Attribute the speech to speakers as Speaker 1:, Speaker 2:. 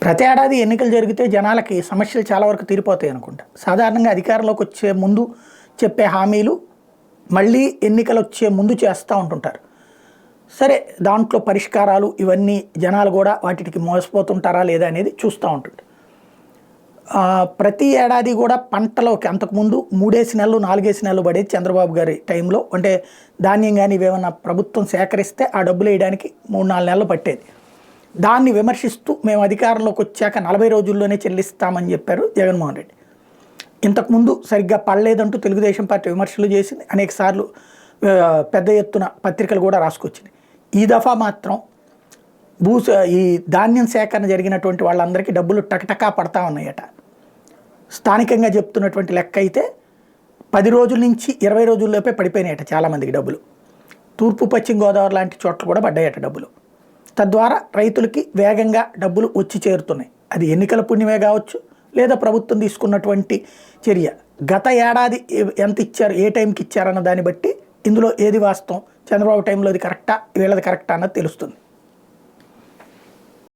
Speaker 1: ప్రతి ఏడాది ఎన్నికలు జరిగితే జనాలకి సమస్యలు చాలా వరకు తీరిపోతాయి అనుకుంటా. సాధారణంగా అధికారంలోకి వచ్చే ముందు చెప్పే హామీలు మళ్ళీ ఎన్నికలు వచ్చే ముందు చేస్తూ ఉంటుంటారు. సరే, దాంట్లో పరిష్కారాలు ఇవన్నీ జనాలు కూడా వాటికి మోసపోతుంటారా లేదా అనేది చూస్తూ ఉంటుంటారు. ప్రతి ఏడాది కూడా పంటలోకి అంతకుముందు 3 నెలలు 4 నెలలు పడేది చంద్రబాబు గారి టైంలో. అంటే ధాన్యం కానీ ఇవేమన్నా ప్రభుత్వం సేకరిస్తే ఆ డబ్బులు వేయడానికి 3-4 నెలలు పట్టేది. దాన్ని విమర్శిస్తూ మేము అధికారంలోకి వచ్చాక 40 రోజుల్లోనే చెల్లిస్తామని చెప్పారు జగన్మోహన్ రెడ్డి. ఇంతకుముందు సరిగ్గా పడలేదంటూ తెలుగుదేశం పార్టీ విమర్శలు చేసింది. అనేకసార్లు పెద్ద ఎత్తున పత్రికలు కూడా రాసుకొచ్చింది. ఈ దఫా మాత్రం ఈ ధాన్యం సేకరణ జరిగినటువంటి వాళ్ళందరికీ డబ్బులు టకటకా పడతా ఉన్నాయట. స్థానికంగా చెప్తున్నటువంటి లెక్క అయితే 10 రోజుల నుంచి 20 రోజుల్లోపే పడిపోయినాయట చాలామందికి డబ్బులు. తూర్పు పశ్చిమ గోదావరి లాంటి చోట్ల కూడా పడ్డాయట డబ్బులు. తద్వారా రైతులకి వేగంగా డబ్బులు వచ్చి చేరుతున్నాయి. అది ఎన్నికల పుణ్యమే కావచ్చు, లేదా ప్రభుత్వం తీసుకున్నటువంటి చర్య. గత ఏడాది ఎంత ఇచ్చారు, ఏ టైంకి ఇచ్చారన్న దాన్ని బట్టి ఇందులో ఏది వాస్తవం, చంద్రబాబు టైంలో అది కరెక్టా వీళ్ళది కరెక్టా అన్నది తెలుస్తుంది.